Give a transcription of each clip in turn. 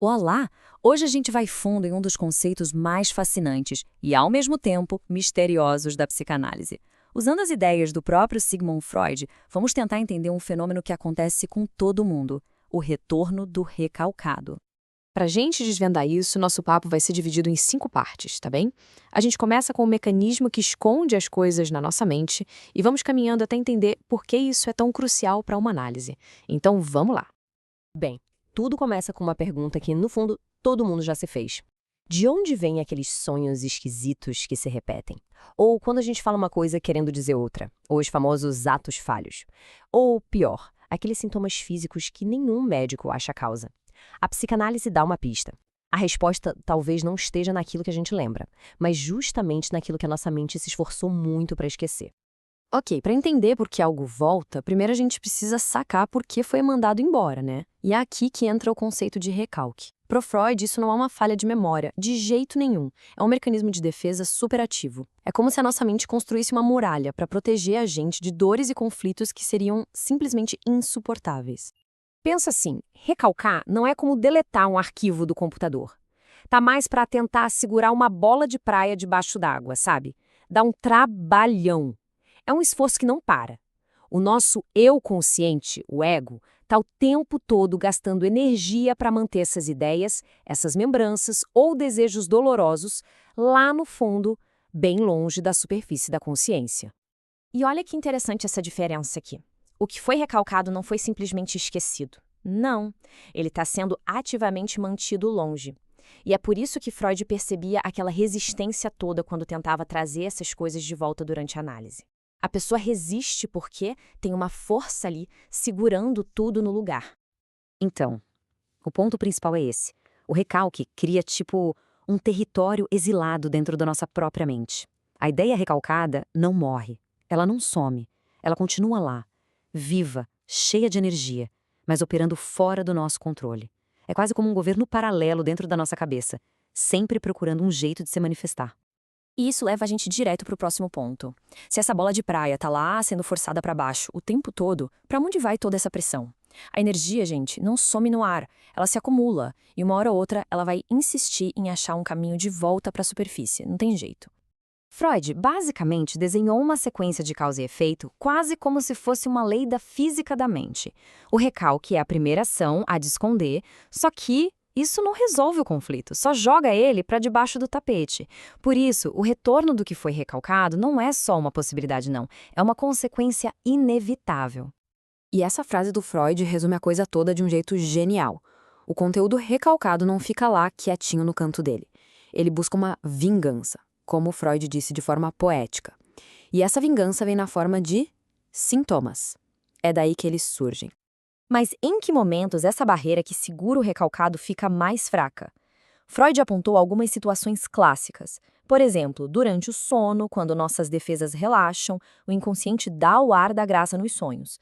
Olá! Hoje a gente vai fundo em um dos conceitos mais fascinantes e, ao mesmo tempo, misteriosos da psicanálise. Usando as ideias do próprio Sigmund Freud, vamos tentar entender um fenômeno que acontece com todo mundo: o retorno do recalcado. Para a gente desvendar isso, nosso papo vai ser dividido em 5 partes, tá bem? A gente começa com o mecanismo que esconde as coisas na nossa mente e vamos caminhando até entender por que isso é tão crucial para uma análise. Então, vamos lá. Bem, tudo começa com uma pergunta que, no fundo, todo mundo já se fez. De onde vêm aqueles sonhos esquisitos que se repetem? Ou quando a gente fala uma coisa querendo dizer outra? Ou os famosos atos falhos? Ou, pior, aqueles sintomas físicos que nenhum médico acha a causa? A psicanálise dá uma pista. A resposta talvez não esteja naquilo que a gente lembra, mas justamente naquilo que a nossa mente se esforçou muito para esquecer. Ok, para entender por que algo volta, primeiro a gente precisa sacar por que foi mandado embora, né? E é aqui que entra o conceito de recalque. Pro Freud, isso não é uma falha de memória, de jeito nenhum. É um mecanismo de defesa superativo. É como se a nossa mente construísse uma muralha para proteger a gente de dores e conflitos que seriam simplesmente insuportáveis. Pensa assim, recalcar não é como deletar um arquivo do computador. Tá mais para tentar segurar uma bola de praia debaixo d'água, sabe? Dá um trabalhão. É um esforço que não para. O nosso eu consciente, o ego, está o tempo todo gastando energia para manter essas ideias, essas lembranças ou desejos dolorosos lá no fundo, bem longe da superfície da consciência. E olha que interessante essa diferença aqui. O que foi recalcado não foi simplesmente esquecido. Não, ele está sendo ativamente mantido longe. E é por isso que Freud percebia aquela resistência toda quando tentava trazer essas coisas de volta durante a análise. A pessoa resiste porque tem uma força ali segurando tudo no lugar. Então, o ponto principal é esse. O recalque cria, tipo, um território exilado dentro da nossa própria mente. A ideia recalcada não morre. Ela não some. Ela continua lá, viva, cheia de energia, mas operando fora do nosso controle. É quase como um governo paralelo dentro da nossa cabeça, sempre procurando um jeito de se manifestar. E isso leva a gente direto para o próximo ponto. Se essa bola de praia está lá sendo forçada para baixo o tempo todo, para onde vai toda essa pressão? A energia, gente, não some no ar, ela se acumula, e uma hora ou outra ela vai insistir em achar um caminho de volta para a superfície, não tem jeito. Freud basicamente desenhou uma sequência de causa e efeito quase como se fosse uma lei da física da mente. O recalque é a primeira ação a de esconder, só que isso não resolve o conflito, só joga ele para debaixo do tapete. Por isso, o retorno do que foi recalcado não é só uma possibilidade, não. É uma consequência inevitável. E essa frase do Freud resume a coisa toda de um jeito genial. O conteúdo recalcado não fica lá quietinho no canto dele. Ele busca uma vingança, como Freud disse de forma poética. E essa vingança vem na forma de sintomas. É daí que eles surgem. Mas em que momentos essa barreira que segura o recalcado fica mais fraca? Freud apontou algumas situações clássicas. Por exemplo, durante o sono, quando nossas defesas relaxam, o inconsciente dá o ar da graça nos sonhos.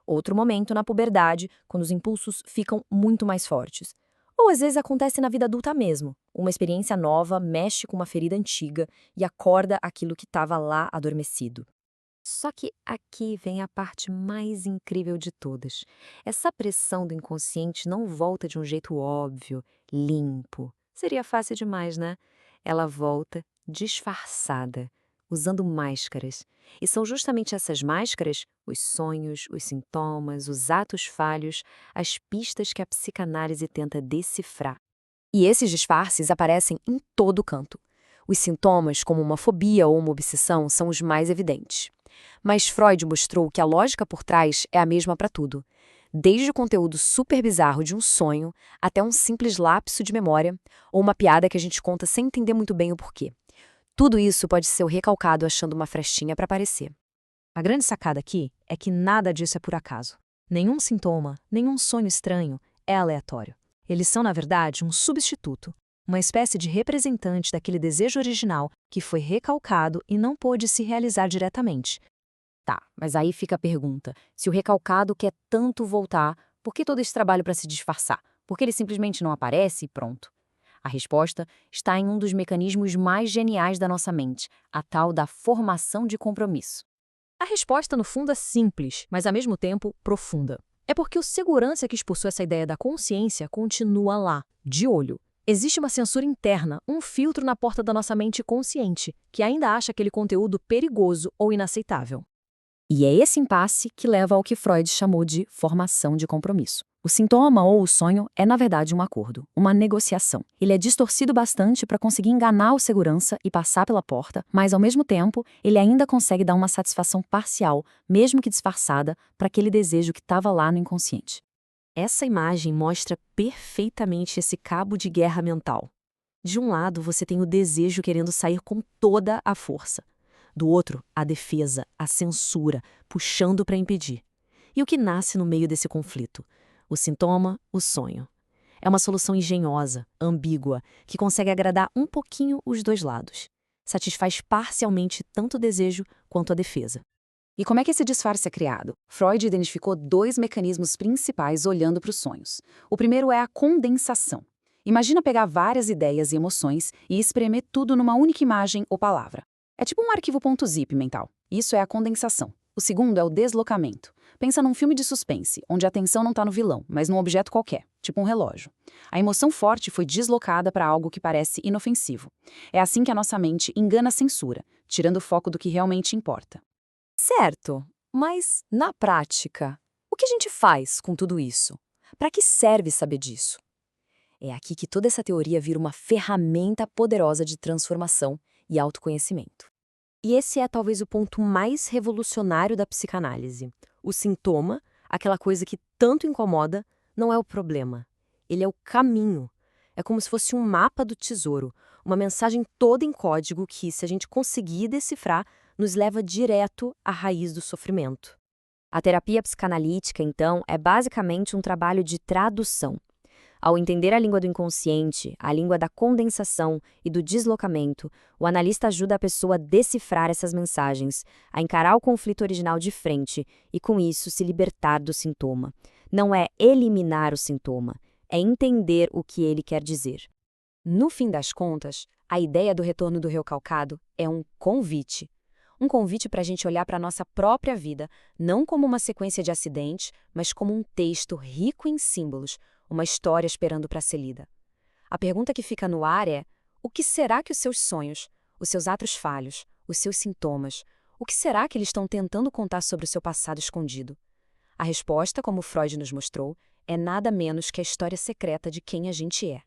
Outro momento na puberdade, quando os impulsos ficam muito mais fortes. Ou às vezes acontece na vida adulta mesmo. Uma experiência nova mexe com uma ferida antiga e acorda aquilo que estava lá adormecido. Só que aqui vem a parte mais incrível de todas. Essa pressão do inconsciente não volta de um jeito óbvio, limpo. Seria fácil demais, né? Ela volta disfarçada, usando máscaras. E são justamente essas máscaras, os sonhos, os sintomas, os atos falhos, as pistas que a psicanálise tenta decifrar. E esses disfarces aparecem em todo canto. Os sintomas, como uma fobia ou uma obsessão, são os mais evidentes. Mas Freud mostrou que a lógica por trás é a mesma para tudo. Desde o conteúdo super bizarro de um sonho, até um simples lapso de memória, ou uma piada que a gente conta sem entender muito bem o porquê. Tudo isso pode ser o recalcado achando uma frestinha para aparecer. A grande sacada aqui é que nada disso é por acaso. Nenhum sintoma, nenhum sonho estranho é aleatório. Eles são, na verdade, um substituto, uma espécie de representante daquele desejo original que foi recalcado e não pôde se realizar diretamente. Tá, mas aí fica a pergunta: se o recalcado quer tanto voltar, por que todo esse trabalho para se disfarçar? Porque ele simplesmente não aparece e pronto. A resposta está em um dos mecanismos mais geniais da nossa mente, a tal da formação de compromisso. A resposta, no fundo, é simples, mas ao mesmo tempo profunda. É porque o segurança que expulsou essa ideia da consciência continua lá, de olho. Existe uma censura interna, um filtro na porta da nossa mente consciente, que ainda acha aquele conteúdo perigoso ou inaceitável. E é esse impasse que leva ao que Freud chamou de formação de compromisso. O sintoma ou o sonho é, na verdade, um acordo, uma negociação. Ele é distorcido bastante para conseguir enganar o segurança e passar pela porta, mas, ao mesmo tempo, ele ainda consegue dar uma satisfação parcial, mesmo que disfarçada, para aquele desejo que estava lá no inconsciente. Essa imagem mostra perfeitamente esse cabo de guerra mental. De um lado, você tem o desejo querendo sair com toda a força. Do outro, a defesa, a censura, puxando para impedir. E o que nasce no meio desse conflito? O sintoma, o sonho. É uma solução engenhosa, ambígua, que consegue agradar um pouquinho os dois lados. Satisfaz parcialmente tanto o desejo quanto a defesa. E como é que esse disfarce é criado? Freud identificou 2 mecanismos principais olhando para os sonhos. O primeiro é a condensação. Imagina pegar várias ideias e emoções e espremer tudo numa única imagem ou palavra. É tipo um arquivo .zip mental. Isso é a condensação. O segundo é o deslocamento. Pensa num filme de suspense, onde a atenção não está no vilão, mas num objeto qualquer, tipo um relógio. A emoção forte foi deslocada para algo que parece inofensivo. É assim que a nossa mente engana a censura, tirando o foco do que realmente importa. Certo, mas, na prática, o que a gente faz com tudo isso? Para que serve saber disso? É aqui que toda essa teoria vira uma ferramenta poderosa de transformação e autoconhecimento. E esse é talvez o ponto mais revolucionário da psicanálise. O sintoma, aquela coisa que tanto incomoda, não é o problema. Ele é o caminho. É como se fosse um mapa do tesouro, uma mensagem toda em código que, se a gente conseguir decifrar, nos leva direto à raiz do sofrimento. A terapia psicanalítica, então, é basicamente um trabalho de tradução. Ao entender a língua do inconsciente, a língua da condensação e do deslocamento, o analista ajuda a pessoa a decifrar essas mensagens, a encarar o conflito original de frente e, com isso, se libertar do sintoma. Não é eliminar o sintoma, é entender o que ele quer dizer. No fim das contas, a ideia do retorno do recalcado é um convite. Um convite para a gente olhar para a nossa própria vida, não como uma sequência de acidentes, mas como um texto rico em símbolos, uma história esperando para ser lida. A pergunta que fica no ar é: o que será que os seus sonhos, os seus atos falhos, os seus sintomas, o que será que eles estão tentando contar sobre o seu passado escondido? A resposta, como Freud nos mostrou, é nada menos que a história secreta de quem a gente é.